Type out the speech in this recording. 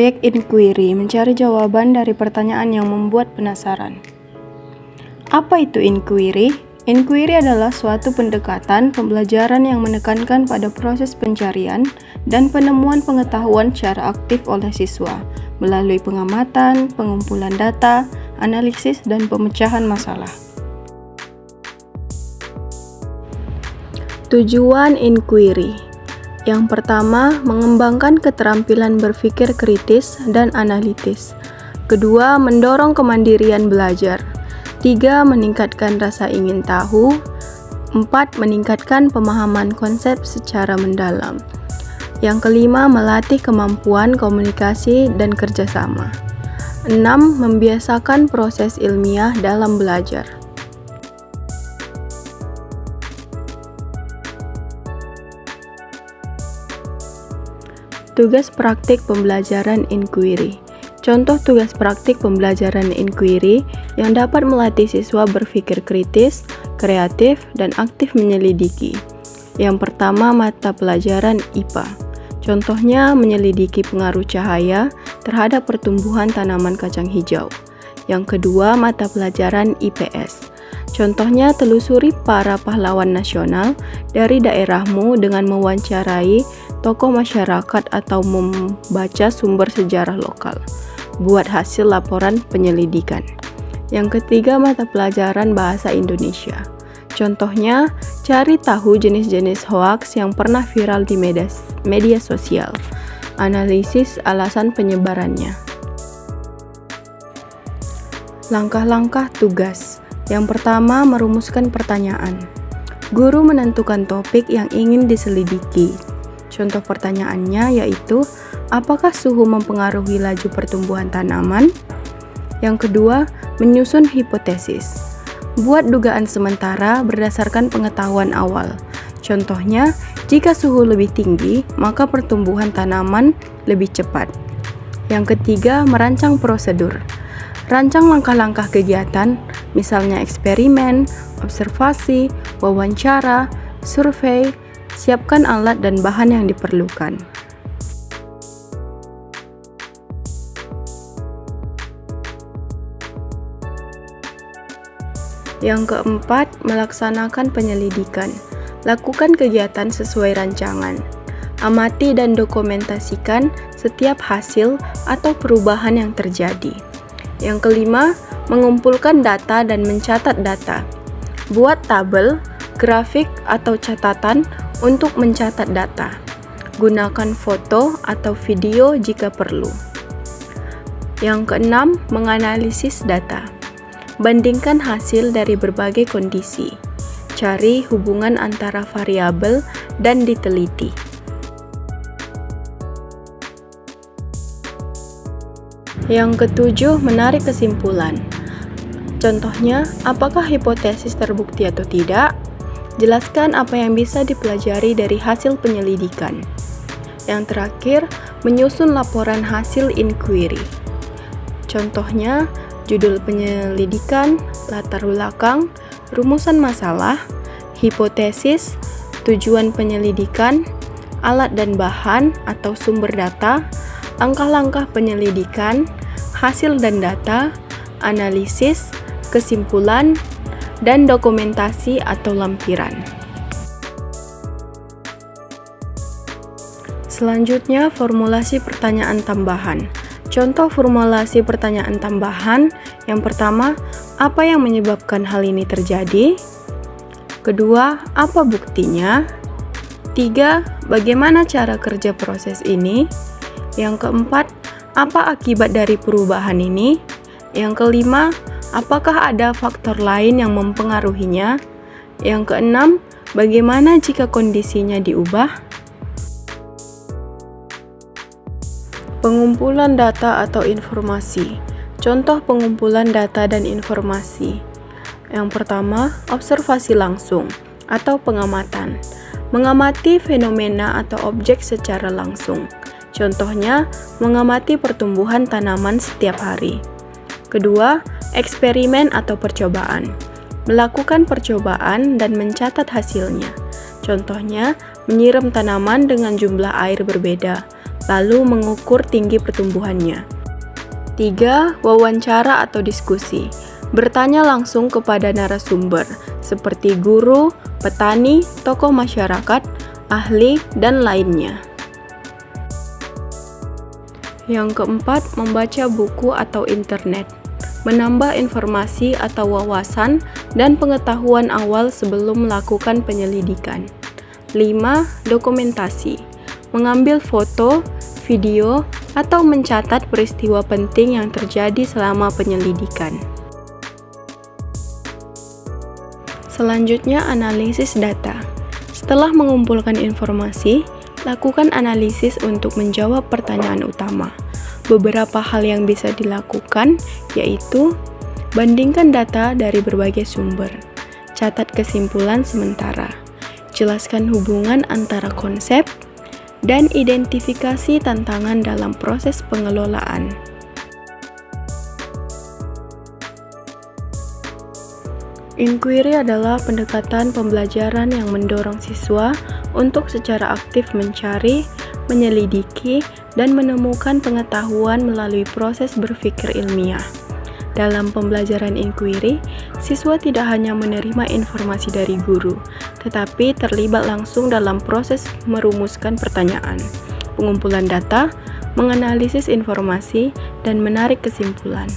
Proyek Inquiry mencari jawaban dari pertanyaan yang membuat penasaran. Apa itu inquiry? Inquiry adalah suatu pendekatan pembelajaran yang menekankan pada proses pencarian dan penemuan pengetahuan secara aktif oleh siswa melalui pengamatan, pengumpulan data, analisis, dan pemecahan masalah. Tujuan inquiry. Yang pertama, mengembangkan keterampilan berpikir kritis dan analitis. Kedua, mendorong kemandirian belajar. 3. Meningkatkan rasa ingin tahu. 4. Meningkatkan pemahaman konsep secara mendalam. Yang kelima, melatih kemampuan komunikasi dan kerjasama. 6. Membiasakan proses ilmiah dalam belajar. Tugas praktik pembelajaran inquiry. Contoh tugas praktik pembelajaran inquiry yang dapat melatih siswa berpikir kritis, kreatif, dan aktif menyelidiki. Yang pertama, mata pelajaran IPA. Contohnya menyelidiki pengaruh cahaya terhadap pertumbuhan tanaman kacang hijau. Yang kedua, mata pelajaran IPS. Contohnya telusuri para pahlawan nasional dari daerahmu dengan mewawancarai tokoh masyarakat atau membaca sumber sejarah lokal. Buat hasil laporan penyelidikan. Yang ketiga, mata pelajaran bahasa Indonesia. Contohnya, cari tahu jenis-jenis hoaks yang pernah viral di media sosial. Analisis alasan penyebarannya. Langkah-langkah tugas. Yang pertama, merumuskan pertanyaan. Guru menentukan topik yang ingin diselidiki. Contoh pertanyaannya yaitu, apakah suhu mempengaruhi laju pertumbuhan tanaman? Yang kedua, menyusun hipotesis. Buat dugaan sementara berdasarkan pengetahuan awal. Contohnya, jika suhu lebih tinggi, maka pertumbuhan tanaman lebih cepat. Yang ketiga, merancang prosedur. Rancang langkah-langkah kegiatan, misalnya eksperimen, observasi, wawancara, survei. Siapkan alat dan bahan yang diperlukan. Yang keempat, melaksanakan penyelidikan. Lakukan kegiatan sesuai rancangan. Amati dan dokumentasikan setiap hasil atau perubahan yang terjadi. Yang kelima, mengumpulkan data dan mencatat data. Buat tabel, grafik, atau catatan untuk mencatat data. Gunakan foto atau video jika perlu. Yang keenam, menganalisis data. Bandingkan hasil dari berbagai kondisi. Cari hubungan antara variabel dan diteliti. Yang ketujuh, menarik kesimpulan. Contohnya, apakah hipotesis terbukti atau tidak? Jelaskan apa yang bisa dipelajari dari hasil penyelidikan. Yang terakhir, menyusun laporan hasil inquiry. Contohnya, judul penyelidikan, latar belakang, rumusan masalah, hipotesis, tujuan penyelidikan, alat dan bahan atau sumber data, langkah-langkah penyelidikan, hasil dan data, analisis, kesimpulan, dan dokumentasi atau lampiran. Selanjutnya, formulasi pertanyaan tambahan. Contoh formulasi pertanyaan tambahan. Yang pertama, apa yang menyebabkan hal ini terjadi? Kedua, apa buktinya? 3. Bagaimana cara kerja proses ini? Yang keempat, apa akibat dari perubahan ini? Yang kelima, apakah ada faktor lain yang mempengaruhinya? Yang keenam, bagaimana jika kondisinya diubah? Pengumpulan data atau informasi. Contoh pengumpulan data dan informasi. Yang pertama, observasi langsung atau pengamatan. Mengamati fenomena atau objek secara langsung. Contohnya, mengamati pertumbuhan tanaman setiap hari. Kedua, eksperimen atau percobaan. Melakukan percobaan dan mencatat hasilnya. Contohnya, menyiram tanaman dengan jumlah air berbeda, lalu mengukur tinggi pertumbuhannya. 3. Wawancara atau diskusi. Bertanya langsung kepada narasumber, seperti guru, petani, tokoh masyarakat, ahli, dan lainnya. Yang keempat, membaca buku atau internet. Menambah informasi atau wawasan dan pengetahuan awal sebelum melakukan penyelidikan. 5. Dokumentasi. Mengambil foto, video, atau mencatat peristiwa penting yang terjadi selama penyelidikan. Selanjutnya, analisis data. Setelah mengumpulkan informasi, lakukan analisis untuk menjawab pertanyaan utama. Beberapa hal yang bisa dilakukan yaitu bandingkan data dari berbagai sumber, catat kesimpulan sementara, jelaskan hubungan antara konsep, dan identifikasi tantangan dalam proses pengelolaan. Inquiry adalah pendekatan pembelajaran yang mendorong siswa untuk secara aktif mencari, menyelidiki, dan menemukan pengetahuan melalui proses berpikir ilmiah. Dalam pembelajaran inquiry, siswa tidak hanya menerima informasi dari guru, tetapi terlibat langsung dalam proses merumuskan pertanyaan, pengumpulan data, menganalisis informasi, dan menarik kesimpulan.